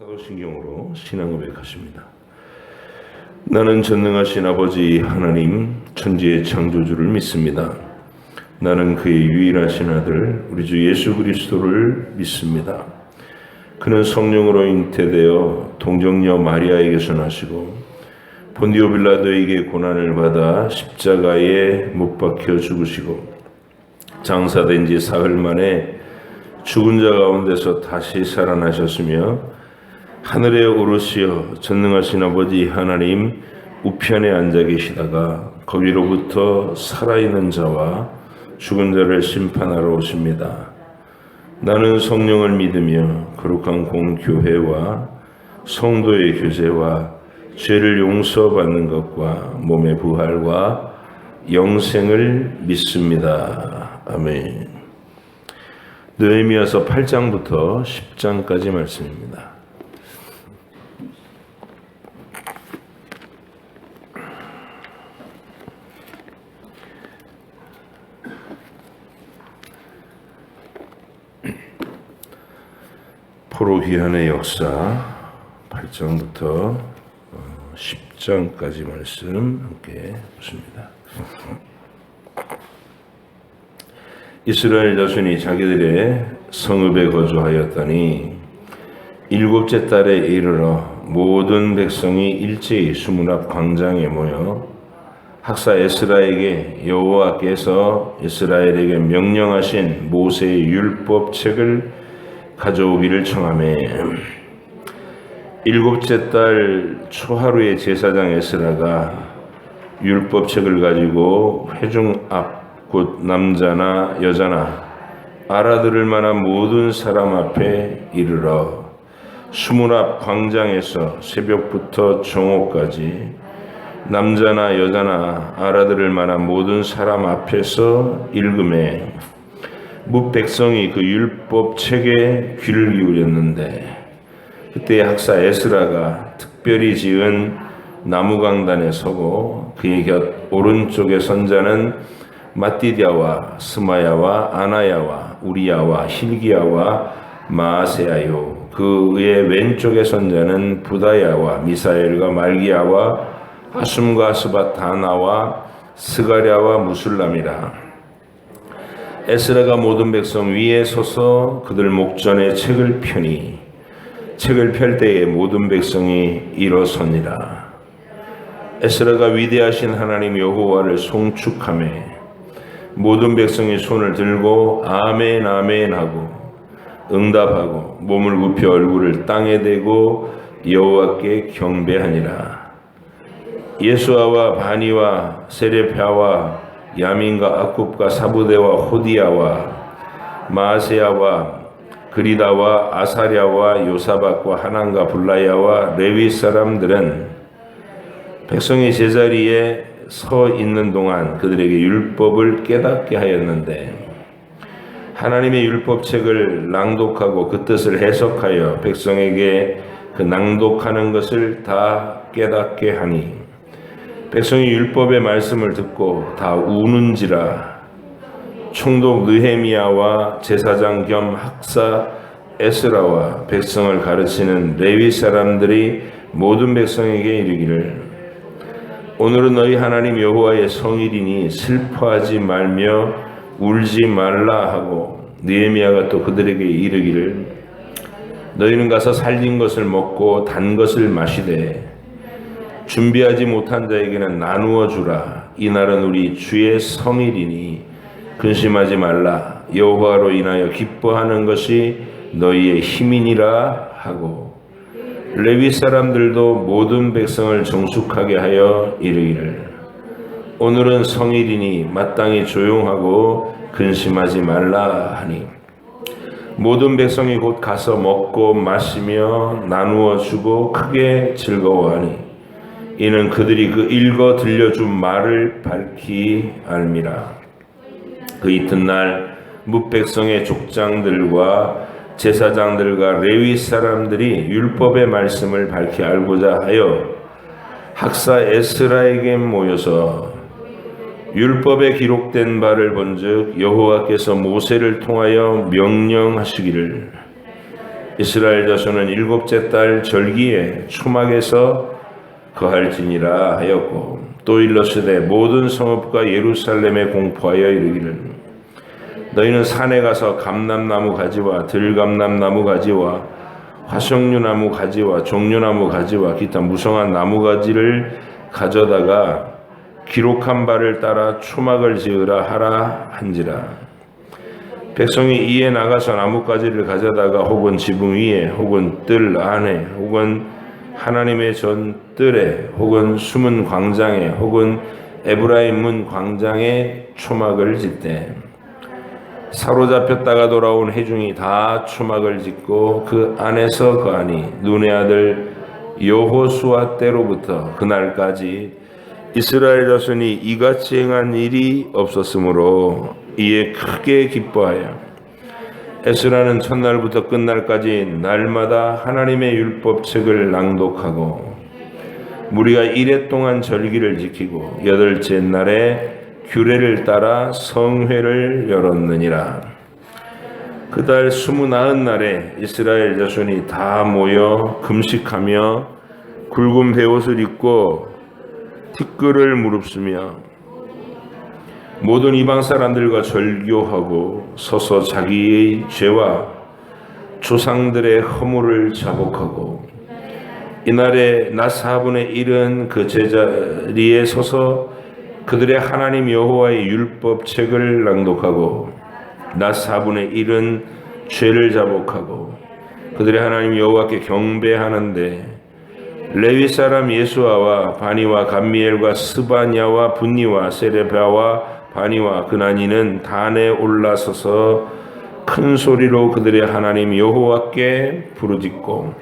사도신경으로 신앙 고백하십니다. 나는 전능하신 아버지 하나님 천지의 창조주를 믿습니다. 나는 그의 유일하신 아들 우리 주 예수 그리스도를 믿습니다. 그는 성령으로 잉태되어 동정녀 마리아에게서 나시고 본디오 빌라도에게 고난을 받아 십자가에 못 박혀 죽으시고 장사된 지 사흘 만에 죽은 자 가운데서 다시 살아나셨으며 하늘에 오르시어 전능하신 아버지 하나님 우편에 앉아 계시다가 거기로부터 살아있는 자와 죽은 자를 심판하러 오십니다. 나는 성령을 믿으며 거룩한 공교회와 성도의 교제와 죄를 용서받는 것과 몸의 부활과 영생을 믿습니다. 아멘. 느헤미야서 8장부터 10장까지 말씀입니다. 포로귀환의 역사 8장부터 10장까지 말씀 함께 보십니다. 이스라엘 자손이 자기들의 성읍에 거주하였더니 일곱째 달에 이르러 모든 백성이 일제히 수문 앞 광장에 모여 학사 에스라에게 여호와께서 이스라엘에게 명령하신 모세의 율법책을 가져오기를 청하매 일곱째 달 초하루에 제사장 에스라가 율법책을 가지고 회중 앞 곧 남자나 여자나 알아들을 만한 모든 사람 앞에 이르러 수문 앞 광장에서 새벽부터 정오까지 남자나 여자나 알아들을 만한 모든 사람 앞에서 읽음에 뭇 백성이 그 율법책에 귀를 기울였는데 그때 학사 에스라가 특별히 지은 나무강단에 서고 그의 곁 오른쪽에 선 자는 마띠디아와 스마야와 아나야와 우리야와 힐기야와 마아세야요 그의 왼쪽에 선 자는 부다야와 미사엘과 말기야와 하숨과 스바타나와 스가랴와 무술람이라. 에스라가 모든 백성 위에 서서 그들 목전에 책을 펴니 책을 펼 때에 모든 백성이 일어서니라. 에스라가 위대하신 하나님 여호와를 송축하며 모든 백성이 손을 들고 아멘 아멘 하고 응답하고 몸을 굽혀 얼굴을 땅에 대고 여호와께 경배하니라. 예수아와 바니와 세레파와 야민과 아굽과 사부대와 호디야와 마아세야와 그리다와 아사랴와 요사박과 하난과 블라야와 레위 사람들은 백성이 제자리에 서 있는 동안 그들에게 율법을 깨닫게 하였는데 하나님의 율법책을 낭독하고 그 뜻을 해석하여 백성에게 그 낭독하는 것을 다 깨닫게 하니 백성이 율법의 말씀을 듣고 다 우는지라. 총독 느헤미야와 제사장 겸 학사 에스라와 백성을 가르치는 레위 사람들이 모든 백성에게 이르기를 오늘은 너희 하나님 여호와의 성일이니 슬퍼하지 말며 울지 말라 하고 느헤미야가 또 그들에게 이르기를 너희는 가서 살린 것을 먹고 단 것을 마시되 준비하지 못한 자에게는 나누어 주라. 이날은 우리 주의 성일이니 근심하지 말라. 여호와로 인하여 기뻐하는 것이 너희의 힘이니라 하고 레위 사람들도 모든 백성을 정숙하게 하여 이르기를 오늘은 성일이니 마땅히 조용하고 근심하지 말라 하니 모든 백성이 곧 가서 먹고 마시며 나누어 주고 크게 즐거워하니 이는 그들이 그 읽어 들려준 말을 밝히 알미라. 그 이튿날 뭇 백성의 족장들과 제사장들과 레위 사람들이 율법의 말씀을 밝히 알고자 하여 학사 에스라에게 모여서 율법에 기록된 바를 본즉 여호와께서 모세를 통하여 명령하시기를 이스라엘 자손은 일곱째 달 절기에 초막에서 거할지니라 하였고, 또 일러스되 모든 성읍과 예루살렘에 공포하여 이르기를 너희는 산에 가서 감람나무 가지와 들감람나무 가지와 화석류나무 가지와 종려나무 가지와 기타 무성한 나무 가지를 가져다가 기록한 바를 따라 초막을 지으라 하라 한지라. 백성이 이에 나가서 나뭇가지를 가져다가 혹은 지붕 위에 혹은 뜰 안에 혹은 하나님의 전 뜰에 혹은 숨은 광장에 혹은 에브라임 문 광장에 초막을 짓되 사로잡혔다가 돌아온 회중이 다 초막을 짓고 그 안에서 거하니 눈의 아들 여호수아 때로부터 그날까지 이스라엘 자손이 이같이 행한 일이 없었으므로 이에 크게 기뻐하여 에스라는 첫날부터 끝날까지 날마다 하나님의 율법책을 낭독하고 무리가 이레 동안 절기를 지키고 여덟째 날에 규례를 따라 성회를 열었느니라. 그달 29날에 이스라엘 자손이 다 모여 금식하며 굵은 베옷을 입고 티끌을 무릅쓰며 모든 이방 사람들과 절교하고 서서 자기의 죄와 조상들의 허물을 자복하고 이날에 낮 4분의 1은 그 제자리에 서서 그들의 하나님 여호와의 율법책을 낭독하고 낮 4분의 1은 죄를 자복하고 그들의 하나님 여호와께 경배하는데 레위 사람 예수아와 바니와 감미엘과 스바냐와 분니와 세레바와 바니와 그나니는 단에 올라서서 큰 소리로 그들의 하나님 여호와께 부르짖고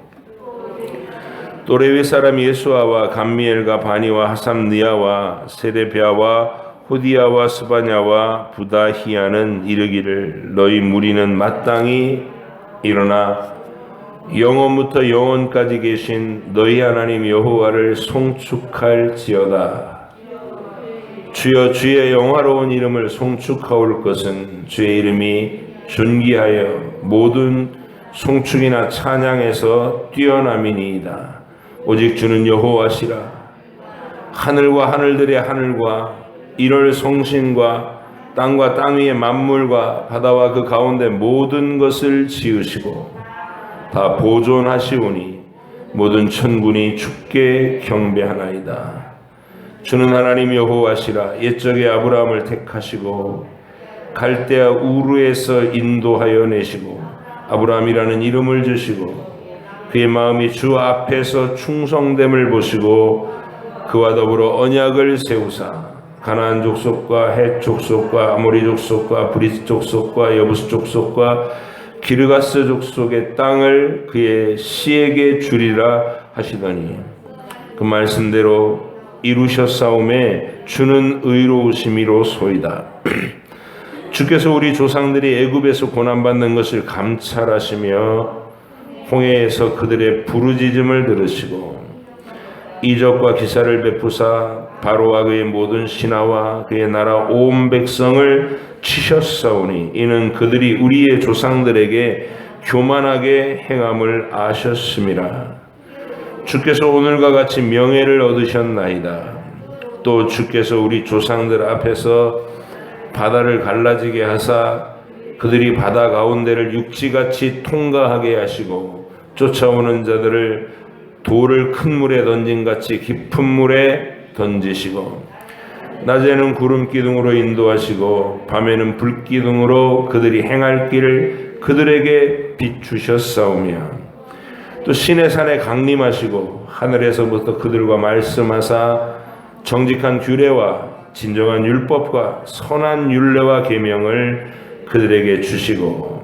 또 레위 사람 예수아와 감미엘과 바니와 하삼느야와 세레바와 호디야와 스바냐와 부다히야는 이르기를 너희 무리는 마땅히 일어나 영원부터 영원까지 계신 너희 하나님 여호와를 송축할지어다. 주여 주의 영화로운 이름을 송축하올 것은 주의 이름이 존귀하여 모든 송축이나 찬양에서 뛰어남이니이다. 오직 주는 여호와시라. 하늘과 하늘들의 하늘과 이럴 성신과 땅과 땅 위의 만물과 바다와 그 가운데 모든 것을 지으시고 다 보존하시오니 모든 천군이 주께 경배하나이다. 주는 하나님 여호와시라. 옛적에 아브라함을 택하시고 갈대아 우르에서 인도하여 내시고 아브라함이라는 이름을 주시고 그의 마음이 주 앞에서 충성됨을 보시고 그와 더불어 언약을 세우사 가나안 족속과 헷 족속과 아모리 족속과 브리스 족속과 여부스 족속과 기르가스 족속의 땅을 그의 씨에게 주리라 하시더니 그 말씀대로 이루셨사오매 주는 의로우심이로소이다. 주께서 우리 조상들이 애굽에서 고난받는 것을 감찰하시며 홍해에서 그들의 부르짖음을 들으시고 이적과 기사를 베푸사 바로와 그의 모든 신하와 그의 나라 온 백성을 치셨사오니 이는 그들이 우리의 조상들에게 교만하게 행함을 아셨음이라. 주께서 오늘과 같이 명예를 얻으셨나이다. 또 주께서 우리 조상들 앞에서 바다를 갈라지게 하사 그들이 바다 가운데를 육지같이 통과하게 하시고 쫓아오는 자들을 돌을 큰 물에 던진같이 깊은 물에 던지시고 낮에는 구름 기둥으로 인도하시고 밤에는 불 기둥으로 그들이 행할 길을 그들에게 비추셨사오며 또 신의 산에 강림하시고 하늘에서부터 그들과 말씀하사 정직한 규례와 진정한 율법과 선한 율례와 계명을 그들에게 주시고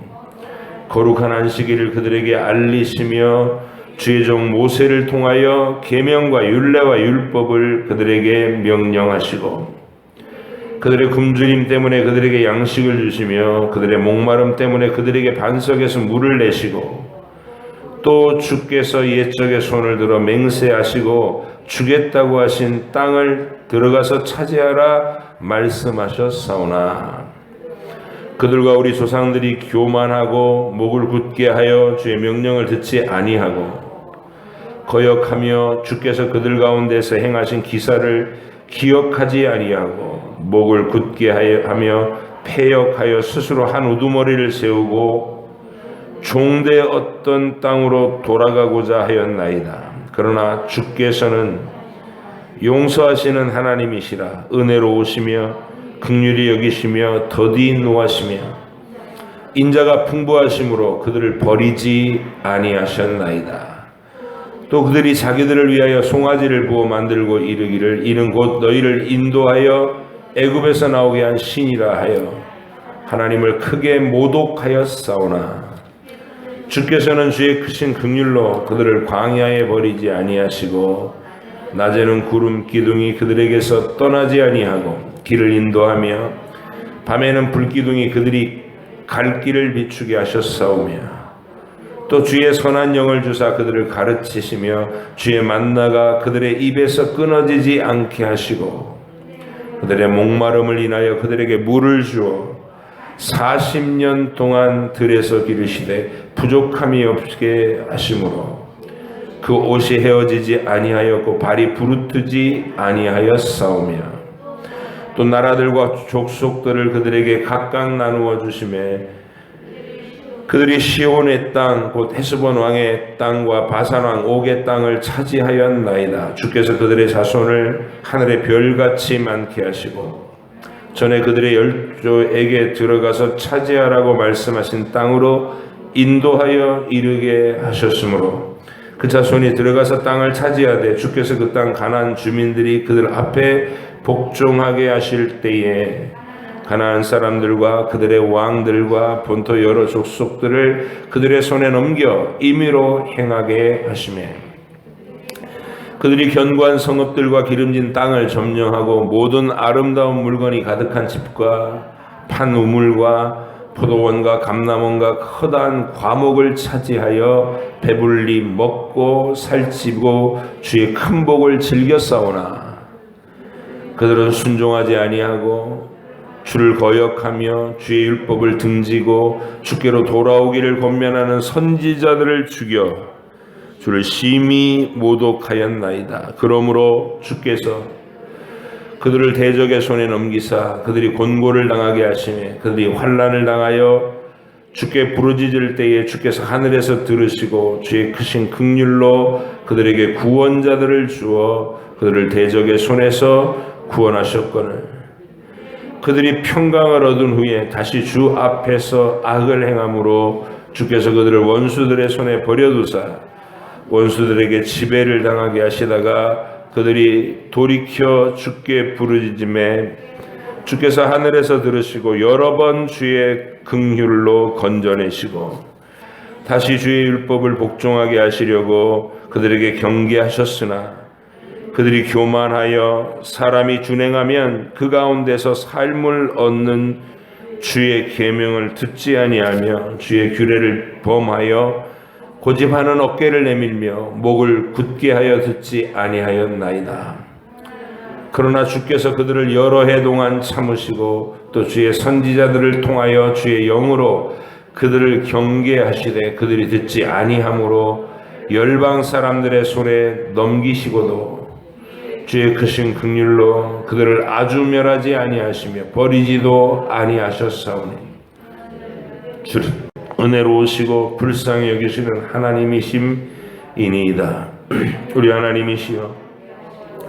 거룩한 안식일을 그들에게 알리시며 주의 종 모세를 통하여 계명과 율례와 율법을 그들에게 명령하시고 그들의 굶주림 때문에 그들에게 양식을 주시며 그들의 목마름 때문에 그들에게 반석에서 물을 내시고 또 주께서 옛적에 손을 들어 맹세하시고 주겠다고 하신 땅을 들어가서 차지하라 말씀하셨사오나 그들과 우리 조상들이 교만하고 목을 굳게 하여 주의 명령을 듣지 아니하고 거역하며 주께서 그들 가운데서 행하신 기사를 기억하지 아니하고 목을 굳게 하며 패역하여 스스로 한 우두머리를 세우고 종대 어떤 땅으로 돌아가고자 하였나이다. 그러나 주께서는 용서하시는 하나님이시라. 은혜로우시며 긍휼히 여기시며 더디 노하시며 인자가 풍부하심으로 그들을 버리지 아니하셨나이다. 또 그들이 자기들을 위하여 송아지를 부어 만들고 이르기를 이는 곧 너희를 인도하여 애굽에서 나오게 한 신이라 하여 하나님을 크게 모독하였사오나 주께서는 주의 크신 긍휼로 그들을 광야에 버리지 아니하시고 낮에는 구름 기둥이 그들에게서 떠나지 아니하고 길을 인도하며 밤에는 불기둥이 그들이 갈 길을 비추게 하셨사오며 또 주의 선한 영을 주사 그들을 가르치시며 주의 만나가 그들의 입에서 끊어지지 않게 하시고 그들의 목마름을 인하여 그들에게 물을 주어 40년 동안 들에서 기르시되 부족함이 없게 하심으로 그 옷이 헤어지지 아니하였고 발이 부르트지 아니하였사오며 또 나라들과 족속들을 그들에게 각각 나누어 주시매 그들이 시온의 땅 곧 헤스본 왕의 땅과 바산 왕 옥의 땅을 차지하였나이다. 주께서 그들의 자손을 하늘의 별같이 많게 하시고 전에 그들의 열조에게 들어가서 차지하라고 말씀하신 땅으로 인도하여 이르게 하셨으므로 그 자손이 들어가서 땅을 차지하되 주께서 그 땅 가나안 주민들이 그들 앞에 복종하게 하실 때에 가나안 사람들과 그들의 왕들과 본토 여러 족속들을 그들의 손에 넘겨 임의로 행하게 하시매 그들이 견고한 성읍들과 기름진 땅을 점령하고 모든 아름다운 물건이 가득한 집과 판 우물과 포도원과 감람원과 커다란 과목을 차지하여 배불리 먹고 살찌고 주의 큰 복을 즐겨 싸우나 그들은 순종하지 아니하고 주를 거역하며 주의 율법을 등지고 주께로 돌아오기를 권면하는 선지자들을 죽여 주를 심히 모독하였나이다. 그러므로 주께서 그들을 대적의 손에 넘기사 그들이 곤고를 당하게 하시며 그들이 환난을 당하여 주께 부르짖을 때에 주께서 하늘에서 들으시고 주의 크신 긍휼로 그들에게 구원자들을 주어 그들을 대적의 손에서 구원하셨거늘 그들이 평강을 얻은 후에 다시 주 앞에서 악을 행함으로 주께서 그들을 원수들의 손에 버려두사 원수들에게 지배를 당하게 하시다가 그들이 돌이켜 주께 부르짖음에 주께서 하늘에서 들으시고 여러 번 주의 긍휼로 건져내시고 다시 주의 율법을 복종하게 하시려고 그들에게 경계하셨으나 그들이 교만하여 사람이 준행하면 그 가운데서 삶을 얻는 주의 계명을 듣지 아니하며 주의 규례를 범하여 고집하는 어깨를 내밀며 목을 굳게 하여 듣지 아니하였나이다. 그러나 주께서 그들을 여러 해 동안 참으시고 또 주의 선지자들을 통하여 주의 영으로 그들을 경계하시되 그들이 듣지 아니하므로 열방 사람들의 손에 넘기시고도 주의 크신 긍휼로 그들을 아주 멸하지 아니하시며 버리지도 아니하셨사오니 주를 은혜로우시고 불쌍히 여기시는 하나님이심이니이다. 우리 하나님이시여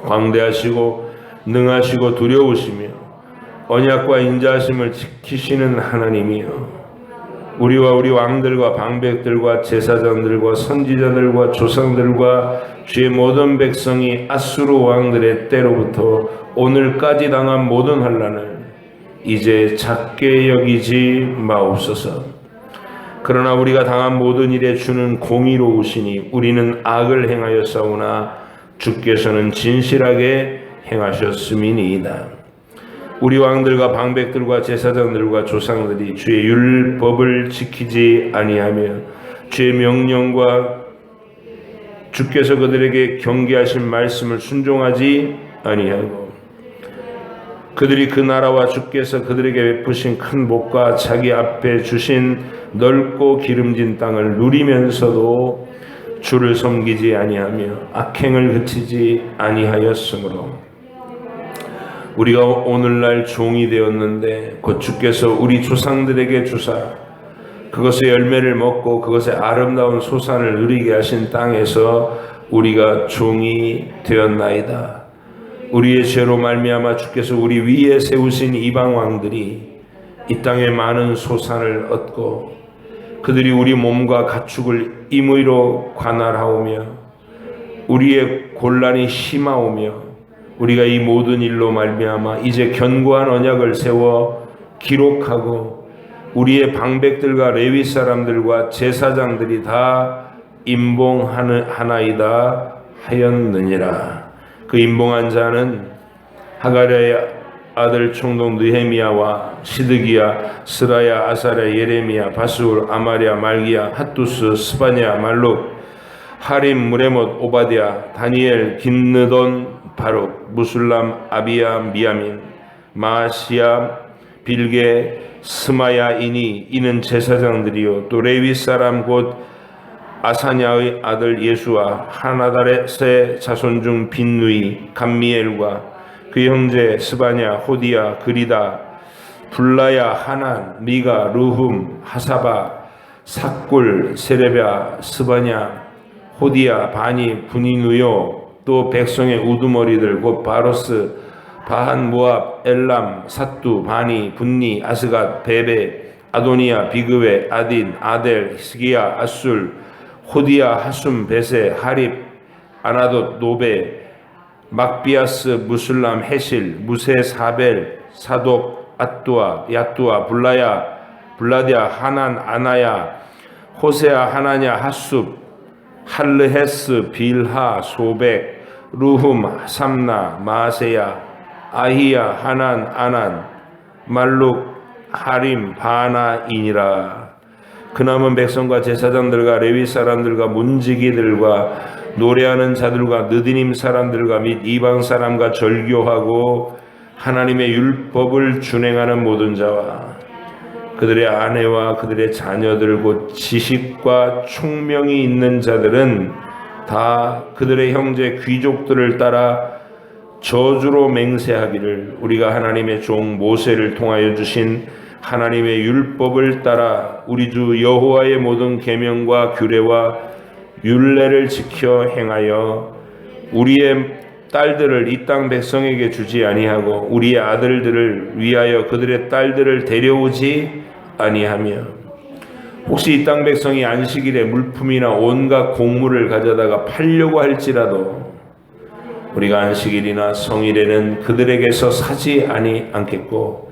광대하시고 능하시고 두려우시며 언약과 인자하심을 지키시는 하나님이여 우리와 우리 왕들과 방백들과 제사장들과 선지자들과 조상들과 주의 모든 백성이 아수르 왕들의 때로부터 오늘까지 당한 모든 환난을 이제 작게 여기지 마옵소서. 그러나 우리가 당한 모든 일에 주는 공의로우시니 우리는 악을 행하였사오나 주께서는 진실하게 행하셨음이니이다. 우리 왕들과 방백들과 제사장들과 조상들이 주의 율법을 지키지 아니하며 주의 명령과 주께서 그들에게 경계하신 말씀을 순종하지 아니하고 그들이 그 나라와 주께서 그들에게 베푸신 큰 복과 자기 앞에 주신 넓고 기름진 땅을 누리면서도 주를 섬기지 아니하며 악행을 그치지 아니하였으므로 우리가 오늘날 종이 되었는데 곧 주께서 우리 조상들에게 주사 그것의 열매를 먹고 그것의 아름다운 소산을 누리게 하신 땅에서 우리가 종이 되었나이다. 우리의 죄로 말미암아 주께서 우리 위에 세우신 이방 왕들이 이 땅에 많은 소산을 얻고 그들이 우리 몸과 가축을 임의로 관할하오며 우리의 곤란이 심하오며 우리가 이 모든 일로 말미암아 이제 견고한 언약을 세워 기록하고 우리의 방백들과 레위 사람들과 제사장들이 다 임봉하나이다 하였느니라. 그 임봉한 자는 하가랴의 아들 총독 느헤미야와 시드기야, 스라야, 아사랴, 예레미야, 바스울, 아마랴, 말기야, 핫두스, 스바냐, 말룩, 하림, 무레못, 오바댜, 다니엘, 긴느돈, 바룩, 무술람, 아비야, 미야민, 마시야, 빌게, 스마야이니 이는 제사장들이요 또 레위 사람 곧 아사냐의 아들 예수와 하나달의 자손 중 빈누이, 감미엘과 그 형제 스바냐, 호디야, 그리다, 불라야, 하난, 미가, 르훔, 하사바, 삭굴, 세레베아, 스바냐, 호디야, 바니, 분이누요 또 백성의 우두머리들 곧 바로스, 바한, 모압, 엘람, 사뚜, 바니, 분니, 아스갓, 베베, 아도니아, 비그웨, 아딘, 아델, 히스기야, 아술, 호디야, 하숨, 베세, 하립, 아나돗, 노베, 막비아스, 무술람, 헤실, 무세, 사벨, 사독, 앗두아, 야뚜아, 불라야, 블라디아, 하난, 아나야, 호세아, 하나냐, 하숲, 할르헤스, 빌하, 소백, 루훔, 삼나, 마세야, 아히야, 하난, 아난, 말룩, 하림, 바나이니라. 그 남은 백성과 제사장들과 레위 사람들과 문지기들과 노래하는 자들과 느디님 사람들과 및 이방 사람과 절교하고 하나님의 율법을 준행하는 모든 자와 그들의 아내와 그들의 자녀들 곧 지식과 총명이 있는 자들은 다 그들의 형제 귀족들을 따라 저주로 맹세하기를 우리가 하나님의 종 모세를 통하여 주신 하나님의 율법을 따라 우리 주 여호와의 모든 계명과 규례와 율례를 지켜 행하여 우리의 딸들을 이 땅 백성에게 주지 아니하고 우리의 아들들을 위하여 그들의 딸들을 데려오지 아니하며 혹시 이 땅 백성이 안식일에 물품이나 온갖 곡물을 가져다가 팔려고 할지라도 우리가 안식일이나 성일에는 그들에게서 사지 않겠고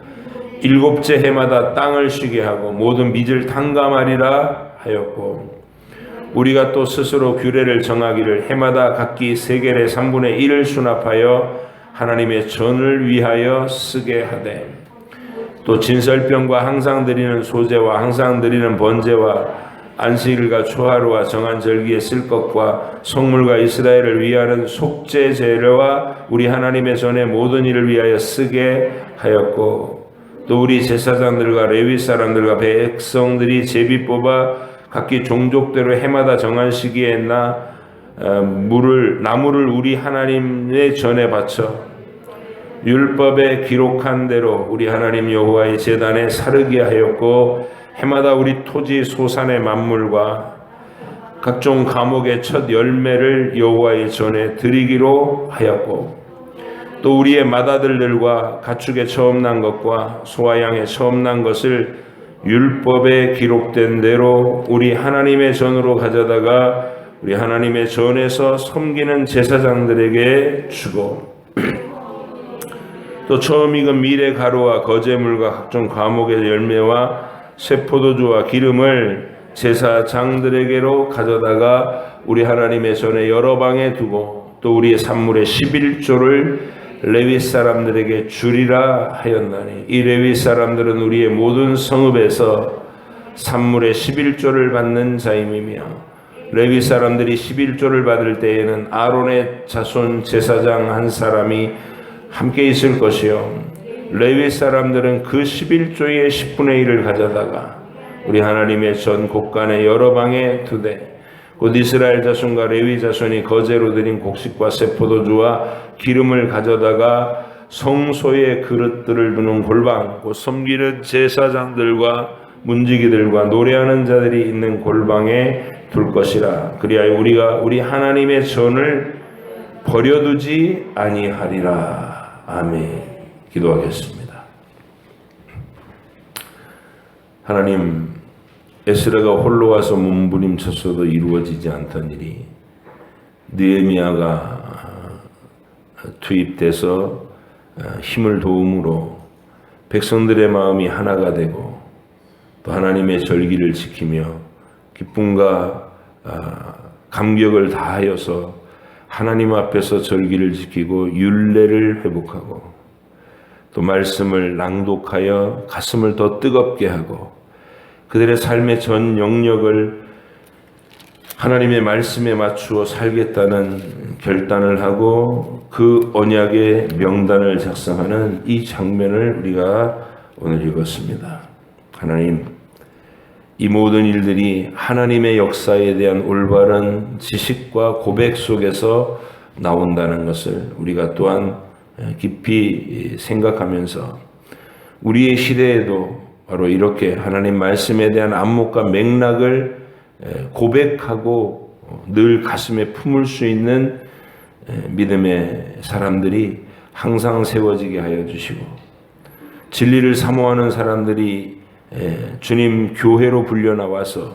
일곱째 해마다 땅을 쉬게 하고 모든 빚을 탕감하리라 하였고 우리가 또 스스로 규례를 정하기를 해마다 각기 세겔의 3분의 1을 수납하여 하나님의 전을 위하여 쓰게 하되 또 진설병과 항상 드리는 소제와 항상 드리는 번제와 안식일과 초하루와 정한 절기에 쓸 것과 성물과 이스라엘을 위하는 속죄 제례와 우리 하나님의 전의 모든 일을 위하여 쓰게 하였고 또 우리 제사장들과 레위 사람들과 백성들이 제비 뽑아 각기 종족대로 해마다 정한 시기에 나무를 우리 하나님의 전에 바쳐 율법에 기록한 대로 우리 하나님 여호와의 제단에 사르게 하였고 해마다 우리 토지 소산의 만물과 각종 과목의 첫 열매를 여호와의 전에 드리기로 하였고 또 우리의 맏아들들과 가축의 처음 난 것과 소와 양의 처음 난 것을 율법에 기록된 대로 우리 하나님의 전으로 가져다가 우리 하나님의 전에서 섬기는 제사장들에게 주고 또 처음 익은 밀의 가루와 거제물과 각종 과목의 열매와 새 포도주와 기름을 제사장들에게로 가져다가 우리 하나님의 전에 여러 방에 두고 또 우리의 산물의 11조를 레위 사람들에게 주리라 하였나니 이 레위 사람들은 우리의 모든 성읍에서 산물의 11조를 받는 자임이며 레위 사람들이 11조를 받을 때에는 아론의 자손 제사장 한 사람이 함께 있을 것이요 레위 사람들은 그 11조의 10분의 1을 가져다가 우리 하나님의 전 곳간의 여러 방에 두되 곧 이스라엘 자손과 레위 자손이 거제로 드린 곡식과 새 포도주와 기름을 가져다가 성소의 그릇들을 두는 골방, 곧 섬기는 제사장들과 문지기들과 노래하는 자들이 있는 골방에 둘 것이라. 그리하여 우리가 우리 하나님의 전을 버려두지 아니하리라. 아멘. 기도하겠습니다. 하나님, 에스라가 홀로 와서 몸부림쳤어도 이루어지지 않던 일이 느헤미야가 투입돼서 힘을 도움으로 백성들의 마음이 하나가 되고 또 하나님의 절기를 지키며 기쁨과 감격을 다하여서 하나님 앞에서 절기를 지키고 율례를 회복하고 또 말씀을 낭독하여 가슴을 더 뜨겁게 하고 그들의 삶의 전 영역을 하나님의 말씀에 맞추어 살겠다는 결단을 하고 그 언약의 명단을 작성하는 이 장면을 우리가 오늘 읽었습니다. 하나님, 이 모든 일들이 하나님의 역사에 대한 올바른 지식과 고백 속에서 나온다는 것을 우리가 또한 깊이 생각하면서 우리의 시대에도 바로 이렇게 하나님 말씀에 대한 안목과 맥락을 고백하고 늘 가슴에 품을 수 있는 믿음의 사람들이 항상 세워지게 하여 주시고 진리를 사모하는 사람들이 주님 교회로 불려 나와서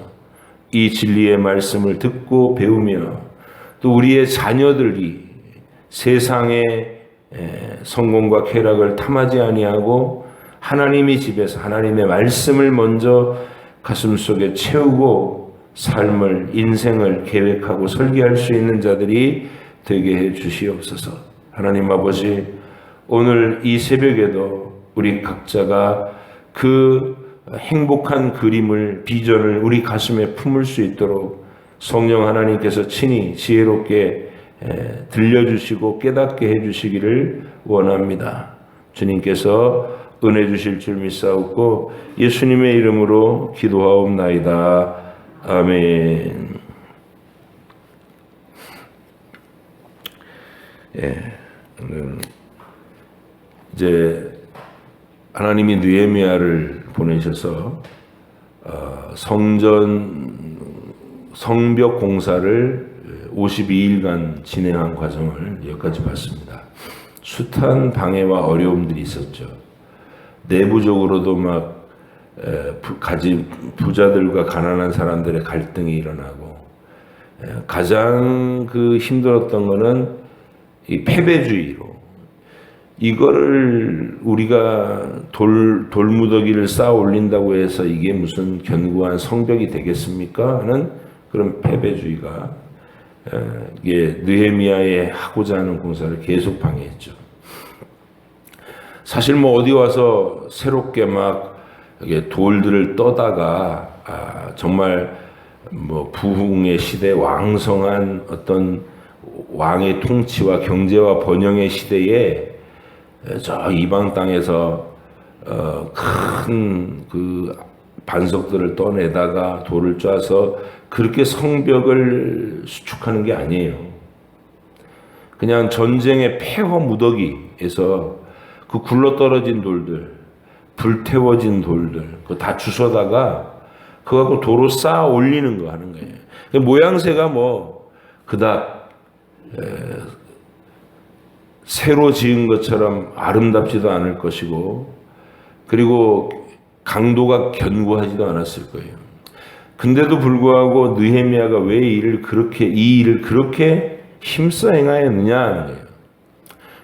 이 진리의 말씀을 듣고 배우며 또 우리의 자녀들이 세상의 성공과 쾌락을 탐하지 아니하고 하나님의 집에서 하나님의 말씀을 먼저 가슴속에 채우고 삶을 인생을 계획하고 설계할 수 있는 자들이 되게 해 주시옵소서. 하나님 아버지, 오늘 이 새벽에도 우리 각자가 그 행복한 그림을 비전을 우리 가슴에 품을 수 있도록 성령 하나님께서 친히 지혜롭게 들려주시고 깨닫게 해주시기를 원합니다. 주님께서 은혜 주실 줄 믿사옵고 예수님의 이름으로 기도하옵나이다. 아멘. 이제 하나님이 느헤미야를 보내셔서 성벽 공사를 52일간 진행한 과정을 여기까지 봤습니다. 숱한 방해와 어려움들이 있었죠. 내부적으로도 막 가진 부자들과 가난한 사람들의 갈등이 일어나고 가장 그 힘들었던 거는 이 패배주의로 이거를 우리가 돌무더기를 쌓아 올린다고 해서 이게 무슨 견고한 성벽이 되겠습니까? 하는 그런 패배주의가 이게 느헤미야의 하고자 하는 공사를 계속 방해했죠. 사실 뭐 어디 와서 새롭게 막 이게 돌들을 떠다가 정말 뭐 부흥의 시대 왕성한 어떤 왕의 통치와 경제와 번영의 시대에 저 이방 땅에서 큰 그 반석들을 떠내다가 돌을 짜서 그렇게 성벽을 수축하는 게 아니에요. 그냥 전쟁의 폐허 무더기에서 그 굴러떨어진 돌들, 불태워진 돌들, 그거 다 주워다가 그거 갖고 도로 쌓아 올리는 거 하는 거예요. 모양새가 뭐 그닥 새로 지은 것처럼 아름답지도 않을 것이고 그리고 강도가 견고하지도 않았을 거예요. 근데도 불구하고 느헤미야가 왜 이 일을 그렇게 힘써 행하였느냐 하는 거예요.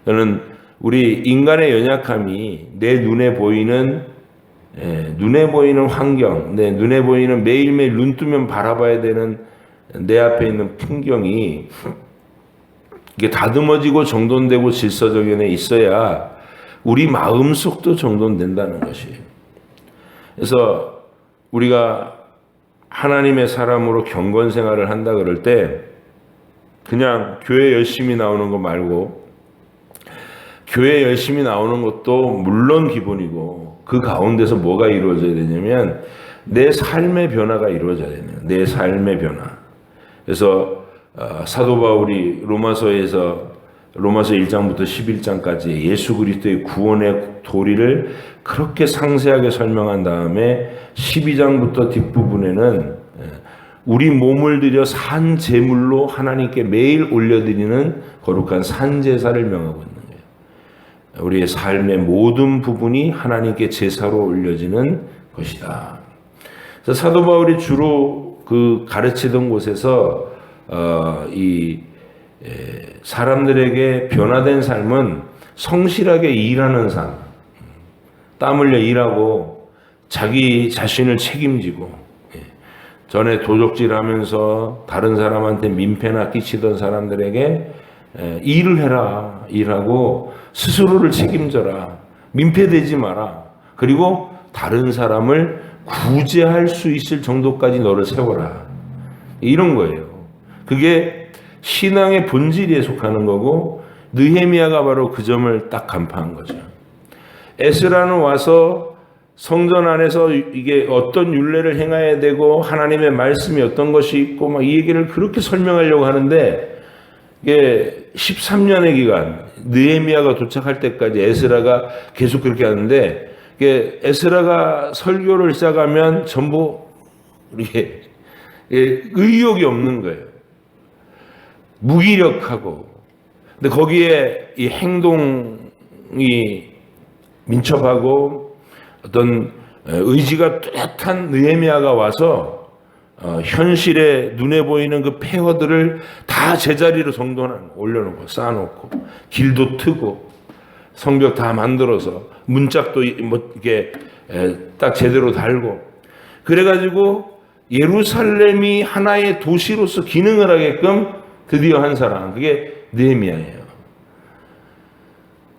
저는 우리 인간의 연약함이 내 눈에 보이는 환경, 내 눈에 보이는 매일매일 눈 뜨면 바라봐야 되는 내 앞에 있는 풍경이 이게 다듬어지고 정돈되고 질서정연에 있어야 우리 마음속도 정돈된다는 것이에요. 그래서 우리가 하나님의 사람으로 경건 생활을 한다 그럴 때 그냥 교회 열심히 나오는 거 말고 교회 열심히 나오는 것도 물론 기본이고 그 가운데서 뭐가 이루어져야 되냐면 내 삶의 변화가 이루어져야 되는 거예요. 내 삶의 변화. 그래서 사도 바울이 로마서 1장부터 11장까지 예수 그리스도의 구원의 도리를 그렇게 상세하게 설명한 다음에 12장부터 뒷부분에는 우리 몸을 들여 산 제물로 하나님께 매일 올려드리는 거룩한 산제사를 명하고 있는 거예요. 우리의 삶의 모든 부분이 하나님께 제사로 올려지는 것이다. 그래서 사도 바울이 주로 그 가르치던 곳에서 이 사람들에게 변화된 삶은 성실하게 일하는 삶, 땀 흘려 일하고 자기 자신을 책임지고, 전에 도적질하면서 다른 사람한테 민폐나 끼치던 사람들에게 일을 해라, 일하고 스스로를 책임져라, 민폐되지 마라, 그리고 다른 사람을 구제할 수 있을 정도까지 너를 세워라, 이런 거예요. 그게 신앙의 본질에 속하는 거고, 느헤미야가 바로 그 점을 딱 간파한 거죠. 에스라는 와서 성전 안에서 이게 어떤 율례를 행해야 되고 하나님의 말씀이 어떤 것이 있고 막 이 얘기를 그렇게 설명하려고 하는데, 이게 13년의 기간, 느헤미야가 도착할 때까지 에스라가 계속 그렇게 하는데, 이게 에스라가 설교를 시작하면 전부 이게 의욕이 없는 거예요. 무기력하고. 근데 거기에 이 행동이 민첩하고 어떤 의지가 뚜렷한 느헤미야가 와서 현실에 눈에 보이는 그 폐허들을 다 제자리로 올려놓고 쌓아놓고 길도 트고 성벽 다 만들어서 문짝도 뭐 이렇게 딱 제대로 달고 그래가지고 예루살렘이 하나의 도시로서 기능을 하게끔 드디어 한 사람, 그게 느헤미야예요.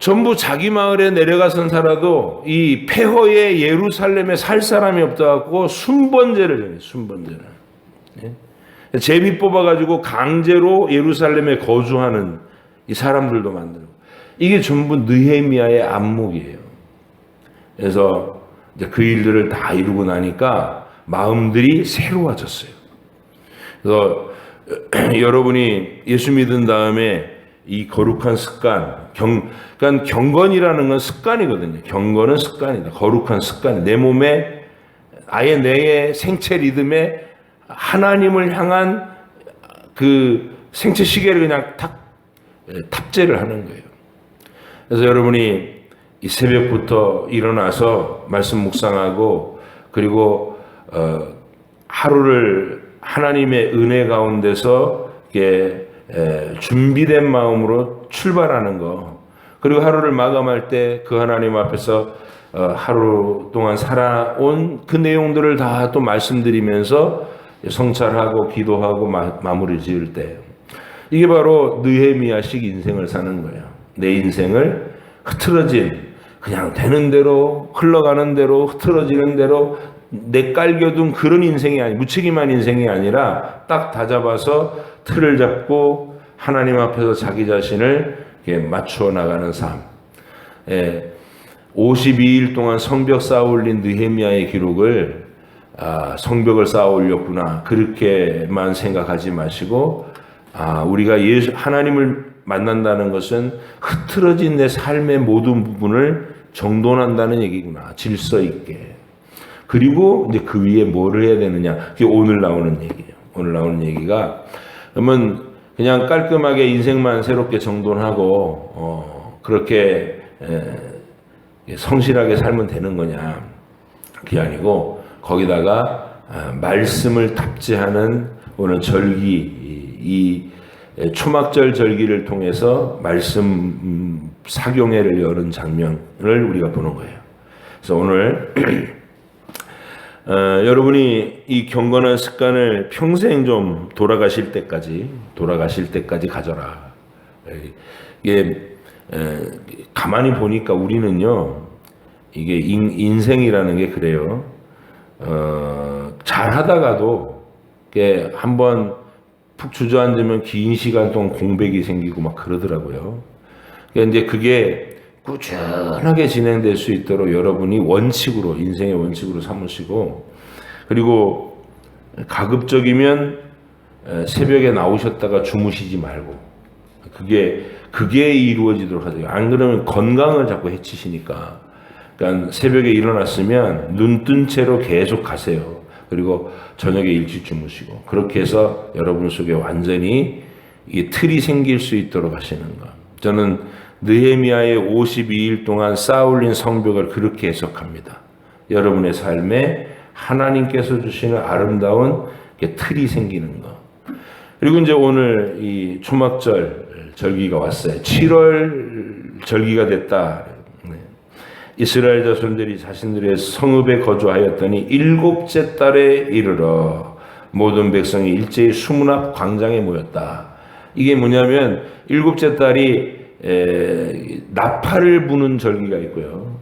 전부 자기 마을에 내려가선 살아도 이 폐허의 예루살렘에 살 사람이 없다고 순번제를 정해요. 순번제를. 제비 뽑아가지고 강제로 예루살렘에 거주하는 이 사람들도 만들고, 이게 전부 느헤미야의 안목이에요. 그래서 이제 그 일들을 다 이루고 나니까 마음들이 새로워졌어요. 그래서 여러분이 예수 믿은 다음에 이 거룩한 습관, 그러니까 경건이라는 건 습관이거든요. 경건은 습관이다. 거룩한 습관이 내 몸에 아예 내 생체 리듬에 하나님을 향한 그 생체 시계를 그냥 탑재를 하는 거예요. 그래서 여러분이 이 새벽부터 일어나서 말씀 묵상하고 그리고 하루를 하나님의 은혜 가운데서 이렇게 준비된 마음으로 출발하는 거, 그리고 하루를 마감할 때 그 하나님 앞에서 하루 동안 살아온 그 내용들을 다 또 말씀드리면서 성찰하고 기도하고 마무리 지을 때, 이게 바로 느헤미야식 인생을 사는 거예요. 내 인생을 흐트러진, 그냥 되는 대로 흘러가는 대로 흐트러지는 대로 내 깔겨둔 그런 인생이 무책임한 인생이 아니라 딱 다잡아서 틀을 잡고 하나님 앞에서 자기 자신을 맞추어 나가는 삶. 52일 동안 성벽 쌓아 올린 느헤미야의 기록을 성벽을 쌓아 올렸구나, 그렇게만 생각하지 마시고, 우리가 하나님을 만난다는 것은 흐트러진 내 삶의 모든 부분을 정돈한다는 얘기구나, 질서 있게. 그리고 이제 그 위에 뭐를 해야 되느냐, 그게 오늘 나오는 얘기예요. 오늘 나오는 얘기가, 그러면 그냥 깔끔하게 인생만 새롭게 정돈하고 그렇게 성실하게 살면 되는 거냐, 그게 아니고 거기다가 말씀을 탑재하는 오늘 절기, 이 초막절 절기를 통해서 말씀 사경회를 여는 장면을 우리가 보는 거예요. 그래서 오늘 여러분이 이 경건한 습관을 평생 좀 돌아가실 때까지 가져라. 이게 가만히 보니까 우리는요, 이게 인생이라는 게 그래요. 잘 하다가도 이게 한번 푹 주저앉으면 긴 시간 동안 공백이 생기고 막 그러더라고요. 그러니까 이제 그게 꾸준하게 진행될 수 있도록 여러분이 원칙으로, 인생의 원칙으로 삼으시고, 그리고 가급적이면 새벽에 나오셨다가 주무시지 말고, 그게 이루어지도록 하세요. 안 그러면 건강을 자꾸 해치시니까. 그러니까 새벽에 일어났으면 눈 뜬 채로 계속 가세요. 그리고 저녁에 일찍 주무시고, 그렇게 해서 여러분 속에 완전히 이 틀이 생길 수 있도록 하시는 것. 저는 느헤미야의 52일 동안 쌓아올린 성벽을 그렇게 해석합니다. 여러분의 삶에 하나님께서 주시는 아름다운 틀이 생기는 것. 그리고 이제 오늘 이 초막절 절기가 왔어요. 7월 절기가 됐다. 이스라엘 자손들이 자신들의 성읍에 거주하였더니 7째 달에 이르러 모든 백성이 일제히 수문 앞 광장에 모였다. 이게 뭐냐면 7째 달이 나팔을 부는 절기가 있고요.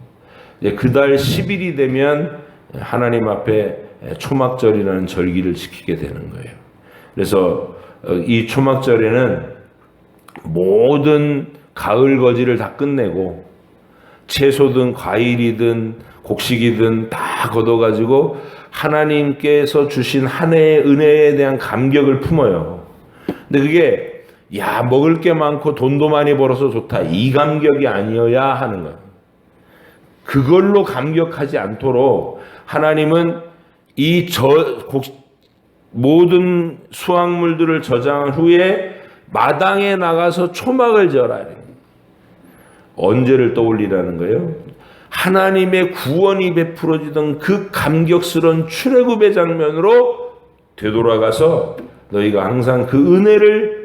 그달 10일이 되면 하나님 앞에 초막절이라는 절기를 지키게 되는 거예요. 그래서 이 초막절에는 모든 가을 거지를 다 끝내고 채소든 과일이든 곡식이든 다 걷어가지고 하나님께서 주신 한 해의 은혜에 대한 감격을 품어요. 근데 그게 먹을 게 많고 돈도 많이 벌어서 좋다, 이 감격이 아니어야 하는 거예요. 그걸로 감격하지 않도록 하나님은 모든 수확물들을 저장한 후에 마당에 나가서 초막을 지어라. 언제를 떠올리라는 거예요? 하나님의 구원이 베풀어지던 그 감격스러운 출애굽의 장면으로 되돌아가서 너희가 항상 그 은혜를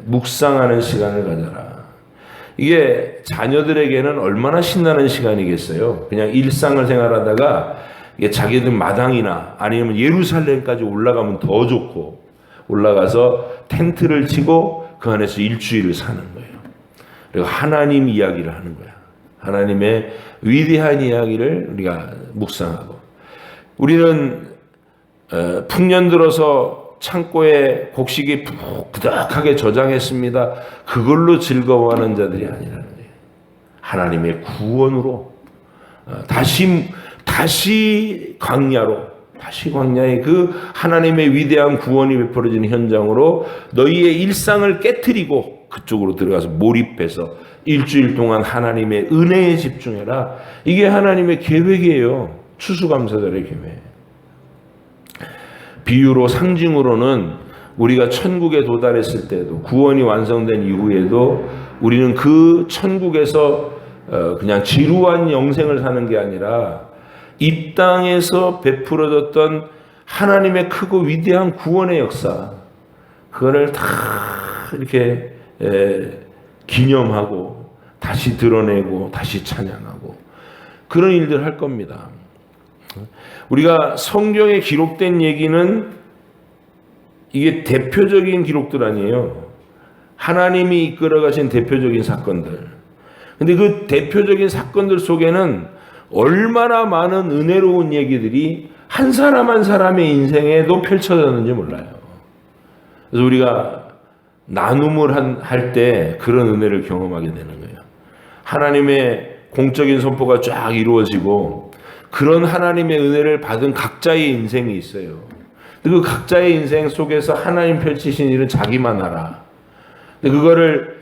묵상하는 시간을 가져라. 이게 자녀들에게는 얼마나 신나는 시간이겠어요. 그냥 일상을 생활하다가 자기들 마당이나 아니면 예루살렘까지 올라가면 더 좋고, 올라가서 텐트를 치고 그 안에서 일주일을 사는 거예요. 그리고 하나님 이야기를 하는 거야. 하나님의 위대한 이야기를 우리가 묵상하고, 우리는 풍년 들어서 창고에 곡식이 부득하게 저장했습니다. 그걸로 즐거워하는 자들이 아니라는 거예요. 하나님의 구원으로 다시 광야의 그 하나님의 위대한 구원이 베풀어지는 현장으로 너희의 일상을 깨트리고 그쪽으로 들어가서 몰입해서 일주일 동안 하나님의 은혜에 집중해라. 이게 하나님의 계획이에요. 추수감사절의 계획. 비유로, 상징으로는 우리가 천국에 도달했을 때도, 구원이 완성된 이후에도 우리는 그 천국에서 그냥 지루한 영생을 사는 게 아니라 이 땅에서 베풀어졌던 하나님의 크고 위대한 구원의 역사, 그거를 다 이렇게 기념하고 다시 드러내고 다시 찬양하고 그런 일들 할 겁니다. 우리가 성경에 기록된 얘기는 이게 대표적인 기록들 아니에요. 하나님이 이끌어 가신 대표적인 사건들. 근데 그 대표적인 사건들 속에는 얼마나 많은 은혜로운 얘기들이 한 사람 한 사람의 인생에도 펼쳐졌는지 몰라요. 그래서 우리가 나눔을 할 때 그런 은혜를 경험하게 되는 거예요. 하나님의 공적인 선포가 쫙 이루어지고 그런 하나님의 은혜를 받은 각자의 인생이 있어요. 그 각자의 인생 속에서 하나님 펼치신 일은 자기만 알아. 근데 그거를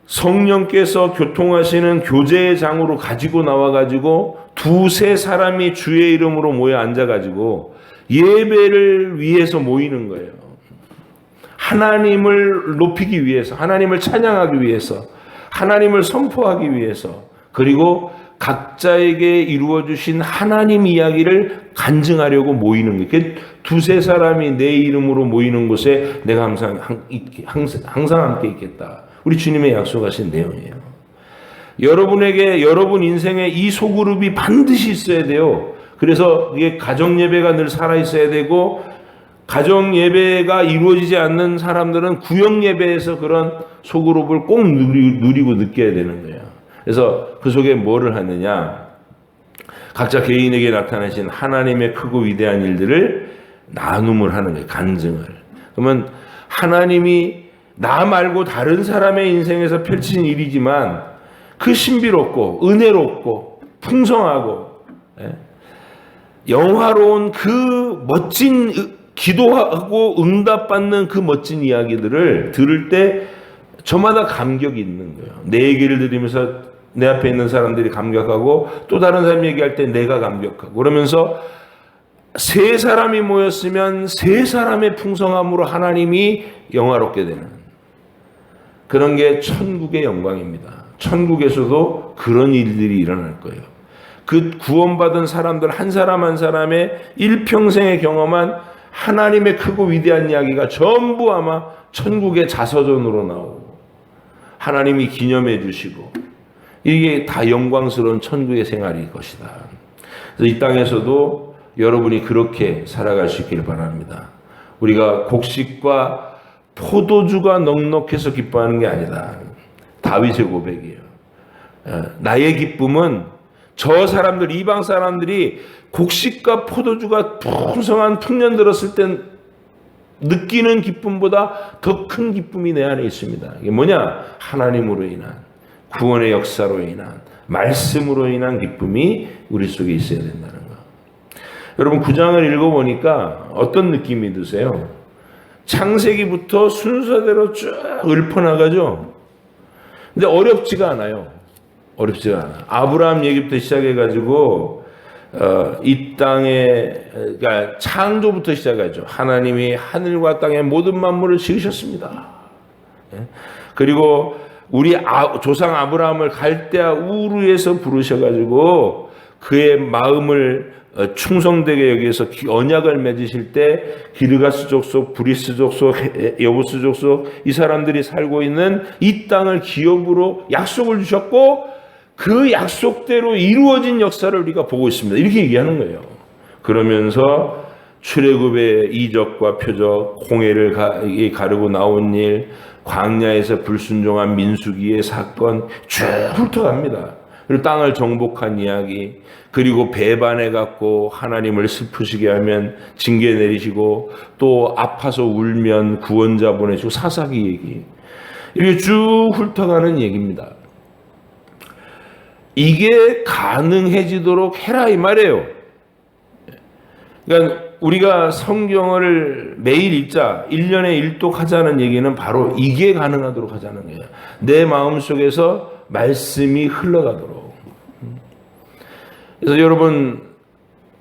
성령께서 교통하시는 교제의 장으로 가지고 나와가지고 두세 사람이 주의 이름으로 모여 앉아가지고 예배를 위해서 모이는 거예요. 하나님을 높이기 위해서, 하나님을 찬양하기 위해서, 하나님을 선포하기 위해서, 그리고 각자에게 이루어주신 하나님 이야기를 간증하려고 모이는 거예요. 두세 사람이 내 이름으로 모이는 곳에 내가 항상 함께 있겠다. 우리 주님의 약속하신 내용이에요. 여러분 인생에 이 소그룹이 반드시 있어야 돼요. 그래서 이게 가정 예배가 늘 살아 있어야 되고, 가정 예배가 이루어지지 않는 사람들은 구역 예배에서 그런 소그룹을 꼭 누리고 느껴야 되는 거예요. 그래서 그 속에 뭐를 하느냐? 각자 개인에게 나타나신 하나님의 크고 위대한 일들을 나눔을 하는 거예요. 간증을. 그러면 하나님이 나 말고 다른 사람의 인생에서 펼친 일이지만 그 신비롭고 은혜롭고 풍성하고 영화로운 그 멋진 기도하고 응답받는 그 멋진 이야기들을 들을 때 저마다 감격이 있는 거예요. 내 얘기를 들으면서 내 앞에 있는 사람들이 감격하고 또 다른 사람이 얘기할 때 내가 감격하고 그러면서 세 사람이 모였으면 세 사람의 풍성함으로 하나님이 영화롭게 되는 그런 게 천국의 영광입니다. 천국에서도 그런 일들이 일어날 거예요. 그 구원받은 사람들 한 사람 한 사람의 일평생에 경험한 하나님의 크고 위대한 이야기가 전부 아마 천국의 자서전으로 나오고 하나님이 기념해 주시고 이게 다 영광스러운 천국의 생활일 것이다. 그래서 이 땅에서도 여러분이 그렇게 살아갈 수 있길 바랍니다. 우리가 곡식과 포도주가 넉넉해서 기뻐하는 게 아니다. 다윗의 고백이에요. 나의 기쁨은 저 사람들 이방 사람들이 곡식과 포도주가 풍성한 풍년 들었을 땐 느끼는 기쁨보다 더 큰 기쁨이 내 안에 있습니다. 이게 뭐냐? 하나님으로 인한 구원의 역사로 인한 말씀으로 인한 기쁨이 우리 속에 있어야 된다는 거. 여러분 9장을 읽어보니까 어떤 느낌이 드세요? 창세기부터 순서대로 쭉 읊어나가죠. 근데 어렵지가 않아요. 어렵지가 않아. 아브라함 얘기부터 시작해가지고 이 땅에 그러니까 창조부터 시작하죠. 하나님이 하늘과 땅의 모든 만물을 지으셨습니다. 그리고 우리 조상 아브라함을 갈대아 우르에서 부르셔가지고 그의 마음을 충성되게 여기에서 언약을 맺으실 때 기르가스 족속, 브리스 족속, 여부스 족속 이 사람들이 살고 있는 이 땅을 기업으로 약속을 주셨고 그 약속대로 이루어진 역사를 우리가 보고 있습니다. 이렇게 얘기하는 거예요. 그러면서 출애굽의 이적과 표적, 홍해를 가르고 나온 일, 광야에서 불순종한 민수기의 사건 쭉 훑어갑니다. 그리고 땅을 정복한 이야기, 그리고 배반해 갖고 하나님을 슬프시게 하면 징계 내리시고 또 아파서 울면 구원자 보내시고 사사기 얘기, 이렇게 쭉 훑어가는 얘기입니다. 이게 가능해지도록 해라 이 말이에요. 그러니까 우리가 성경을 매일 읽자, 1년에 일독하자는 얘기는 바로 이게 가능하도록 하자는 거예요. 내 마음속에서 말씀이 흘러가도록. 그래서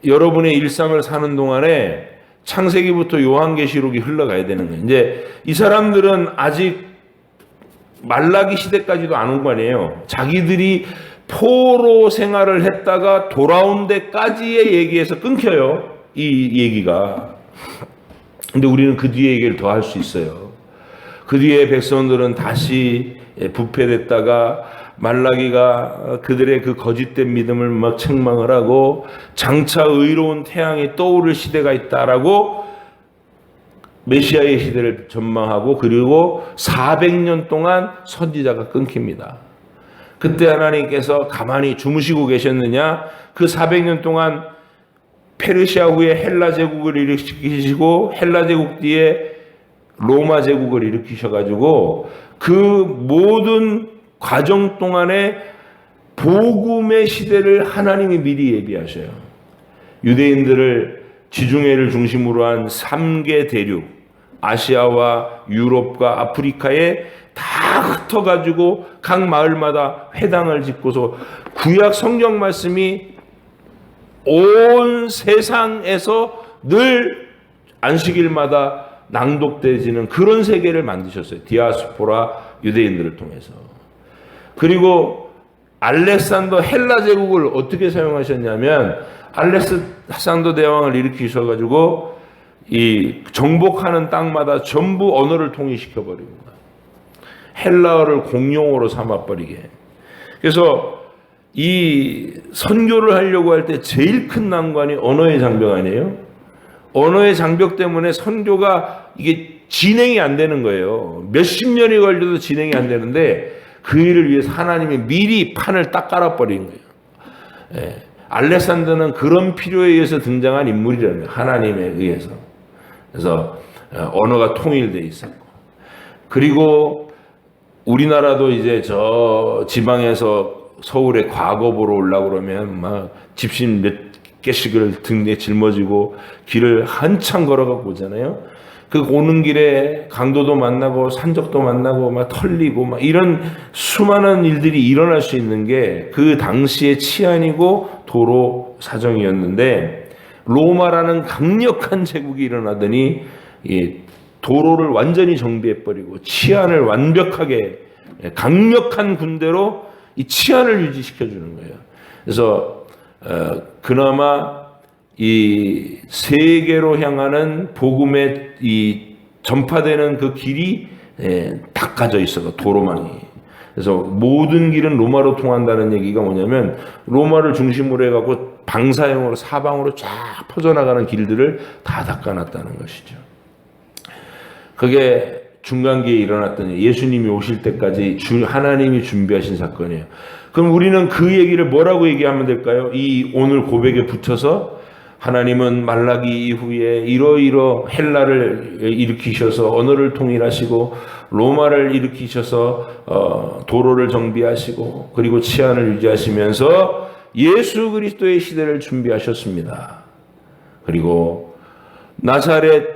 여러분의 일상을 사는 동안에 창세기부터 요한계시록이 흘러가야 되는 거예요. 이제 이 사람들은 아직 말라기 시대까지도 안 온 거 아니에요. 자기들이 포로 생활을 했다가 돌아온 데까지의 얘기에서 끊겨요. 이 얘기가. 근데 우리는 그 뒤에 얘기를 더 할 수 있어요. 그 뒤에 백성들은 다시 부패됐다가 말라기가 그들의 그 거짓된 믿음을 막 책망을 하고 장차 의로운 태양이 떠오를 시대가 있다라고 메시아의 시대를 전망하고 그리고 400년 동안 선지자가 끊깁니다. 그때 하나님께서 가만히 주무시고 계셨느냐? 그 400년 동안 페르시아 후에 헬라 제국을 일으키시고 헬라 제국 뒤에 로마 제국을 일으키셔가지고 그 모든 과정 동안에 복음의 시대를 하나님이 미리 예비하셔요. 유대인들을 지중해를 중심으로 한 3개 대륙, 아시아와 유럽과 아프리카에 다 흩어가지고 각 마을마다 회당을 짓고서 구약 성경 말씀이 온 세상에서 늘 안식일마다 낭독되지는 그런 세계를 만드셨어요. 디아스포라 유대인들을 통해서. 그리고 알렉산더 헬라 제국을 어떻게 사용하셨냐면 알렉산더 대왕을 일으키셔가지고 이 정복하는 땅마다 전부 언어를 통일시켜 버립니다. 헬라어를 공용어로 삼아버리게. 그래서 이 선교를 하려고 할 때 제일 큰 난관이 언어의 장벽 아니에요? 언어의 장벽 때문에 선교가 이게 진행이 안 되는 거예요. 몇십 년이 걸려도 진행이 안 되는데 그 일을 위해서 하나님이 미리 판을 딱 깔아버린 거예요. 예. 알렉산더는 그런 필요에 의해서 등장한 인물이라는 거예요. 하나님에 의해서. 그래서 언어가 통일되어 있었고. 그리고 우리나라도 이제 저 지방에서 서울에 과거 보러 오려고 그러면 막 집신 몇 개씩을 등에 짊어지고 길을 한참 걸어가고 오잖아요. 그 오는 길에 강도도 만나고 산적도 만나고 막 털리고 막 이런 수많은 일들이 일어날 수 있는 게 그 당시의 치안이고 도로 사정이었는데, 로마라는 강력한 제국이 일어나더니 이 도로를 완전히 정비해버리고 치안을 완벽하게 강력한 군대로 이 치안을 유지시켜주는 거예요. 그래서 그나마 이 세계로 향하는 복음의 이 전파되는 그 길이 닦아져 있어요. 도로망이. 그래서 모든 길은 로마로 통한다는 얘기가 뭐냐면, 로마를 중심으로 해갖고 방사형으로 사방으로 쫙 퍼져나가는 길들을 다 닦아놨다는 것이죠. 그게 중간기에 일어났더니 예수님이 오실 때까지 하나님이 준비하신 사건이에요. 그럼 우리는 그 얘기를 뭐라고 얘기하면 될까요? 이 오늘 고백에 붙여서 하나님은 말라기 이후에 이러이러 헬라를 일으키셔서 언어를 통일하시고 로마를 일으키셔서 도로를 정비하시고 그리고 치안을 유지하시면서 예수 그리스도의 시대를 준비하셨습니다. 그리고 나사렛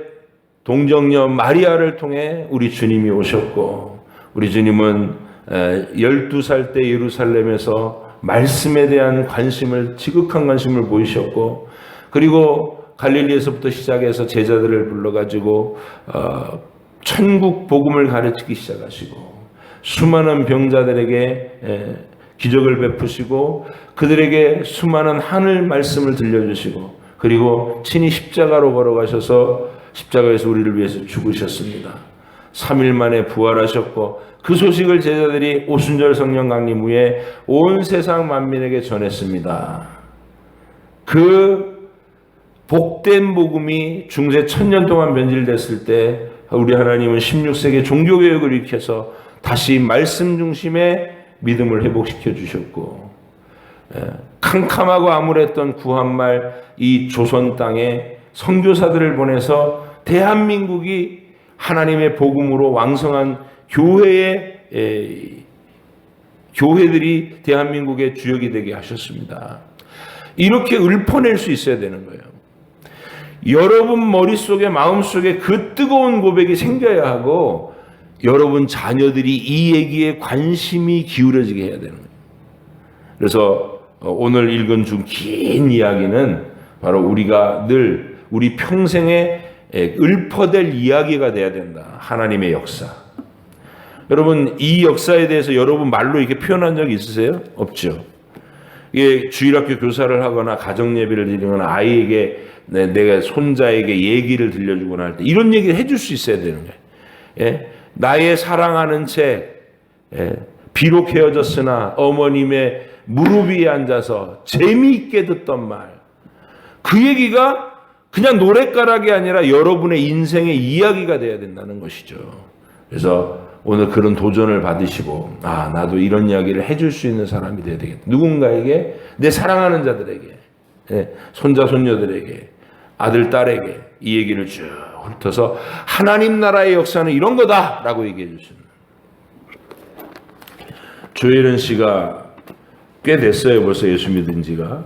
동정녀 마리아를 통해 우리 주님이 오셨고, 우리 주님은 12살 때 예루살렘에서 말씀에 대한 관심을, 지극한 관심을 보이셨고, 그리고 갈릴리에서부터 시작해서 제자들을 불러가지고 천국 복음을 가르치기 시작하시고, 수많은 병자들에게 기적을 베푸시고 그들에게 수많은 하늘 말씀을 들려주시고, 그리고 친히 십자가로 걸어가셔서 십자가에서 우리를 위해서 죽으셨습니다. 3일 만에 부활하셨고, 그 소식을 제자들이 오순절 성령 강림 후에 온 세상 만민에게 전했습니다. 그 복된 복음이 중세 1000년 동안 변질됐을 때 우리 하나님은 16세기 종교개혁을 일으켜서 다시 말씀 중심의 믿음을 회복시켜 주셨고, 캄캄하고 암울했던 구한말 이 조선 땅에 선교사들을 보내서 대한민국이 하나님의 복음으로 왕성한 교회들이 대한민국의 주역이 되게 하셨습니다. 이렇게 읊어낼 수 있어야 되는 거예요. 여러분 머릿속에, 마음속에 그 뜨거운 고백이 생겨야 하고, 여러분 자녀들이 이 얘기에 관심이 기울어지게 해야 되는 거예요. 그래서 오늘 읽은 중 긴 이야기는 바로 우리가 늘 우리 평생에 읊어댈 이야기가 돼야 된다. 하나님의 역사. 여러분, 이 역사에 대해서 여러분 말로 이렇게 표현한 적이 있으세요? 없죠. 이게 주일학교 교사를 하거나 가정예배를 드리거나 아이에게, 내가 손자에게 얘기를 들려주거나 할 때 이런 얘기를 해줄 수 있어야 되는 거예요. 예? 나의 사랑하는 책, 비록 헤어졌으나 어머님의 무릎 위에 앉아서 재미있게 듣던 말, 그 얘기가 그냥 노랫가락이 아니라 여러분의 인생의 이야기가 돼야 된다는 것이죠. 그래서 오늘 그런 도전을 받으시고, 나도 이런 이야기를 해줄 수 있는 사람이 돼야 되겠다. 누군가에게, 내 사랑하는 자들에게, 손자 손녀들에게, 아들 딸에게 이 얘기를 쭉 훑어서 하나님 나라의 역사는 이런 거다라고 얘기해 주십니다. 조혜련 씨가 꽤 됐어요. 벌써 예수 믿은 지가.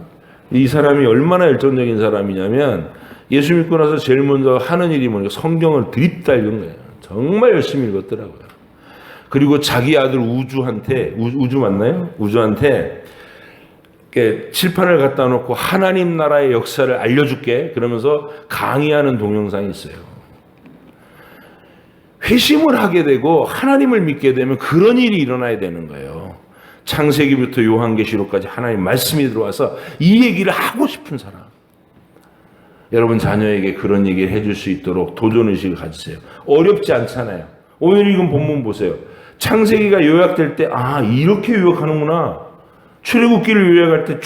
이 사람이 얼마나 열정적인 사람이냐면, 예수 믿고 나서 제일 먼저 하는 일이 뭐냐, 성경을 드립다 읽은 거예요. 정말 열심히 읽었더라고요. 그리고 자기 아들 우주 맞나요? 우주한테 칠판을 갖다 놓고 하나님 나라의 역사를 알려줄게 그러면서 강의하는 동영상이 있어요. 회심을 하게 되고 하나님을 믿게 되면 그런 일이 일어나야 되는 거예요. 창세기부터 요한계시록까지 하나님 말씀이 들어와서 이 얘기를 하고 싶은 사람, 여러분 자녀에게 그런 얘기를 해줄 수 있도록 도전의식을 가지세요. 어렵지 않잖아요. 오늘 읽은 본문 보세요. 창세기가 요약될 때 이렇게 요약하는구나, 출애굽기를 요약할 때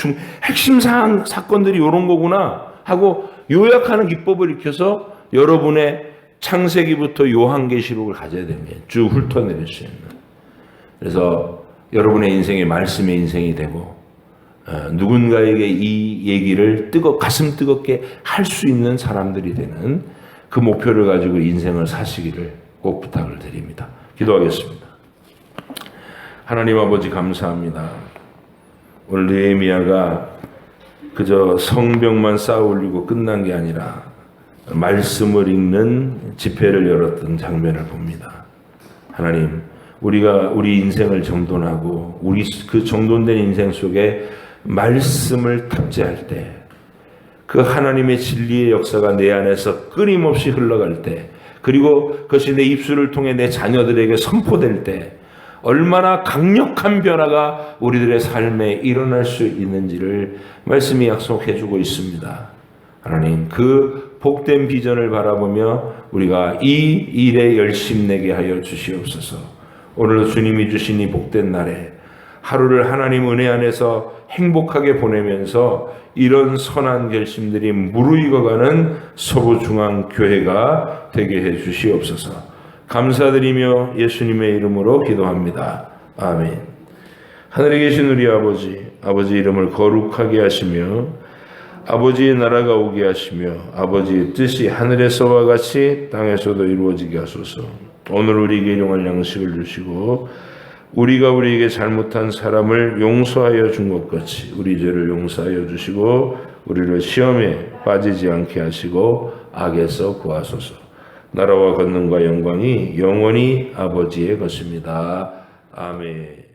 핵심 사건들이 이런 거구나 하고 요약하는 기법을 익혀서 여러분의 창세기부터 요한계시록을 가져야 됩니다. 쭉 훑어내릴 수 있는. 그래서 여러분의 인생이 말씀의 인생이 되고, 누군가에게 이 얘기를 가슴 뜨겁게 할 수 있는 사람들이 되는 그 목표를 가지고 인생을 사시기를 꼭 부탁을 드립니다. 기도하겠습니다. 하나님 아버지 감사합니다. 오늘 느헤미야가 그저 성벽만 쌓아 올리고 끝난 게 아니라 말씀을 읽는 집회를 열었던 장면을 봅니다. 하나님, 우리가 우리 인생을 정돈하고 우리 그 정돈된 인생 속에 말씀을 탑재할 때, 그 하나님의 진리의 역사가 내 안에서 끊임없이 흘러갈 때, 그리고 그것이 내 입술을 통해 내 자녀들에게 선포될 때 얼마나 강력한 변화가 우리들의 삶에 일어날 수 있는지를 말씀이 약속해 주고 있습니다. 하나님, 그 복된 비전을 바라보며 우리가 이 일에 열심내게 하여 주시옵소서. 오늘도 주님이 주신 이 복된 날에 하루를 하나님 은혜 안에서 행복하게 보내면서 이런 선한 결심들이 무르익어가는 서부중앙교회가 되게 해 주시옵소서. 감사드리며 예수님의 이름으로 기도합니다. 아멘. 하늘에 계신 우리 아버지 이름을 거룩하게 하시며 아버지의 나라가 오게 하시며 아버지의 뜻이 하늘에서와 같이 땅에서도 이루어지게 하소서. 오늘 우리에게 일용할 양식을 주시고 우리가 우리에게 잘못한 사람을 용서하여 준 것 같이 우리 죄를 용서하여 주시고 우리를 시험에 빠지지 않게 하시고 악에서 구하소서. 나라와 권능과 영광이 영원히 아버지의 것입니다. 아멘.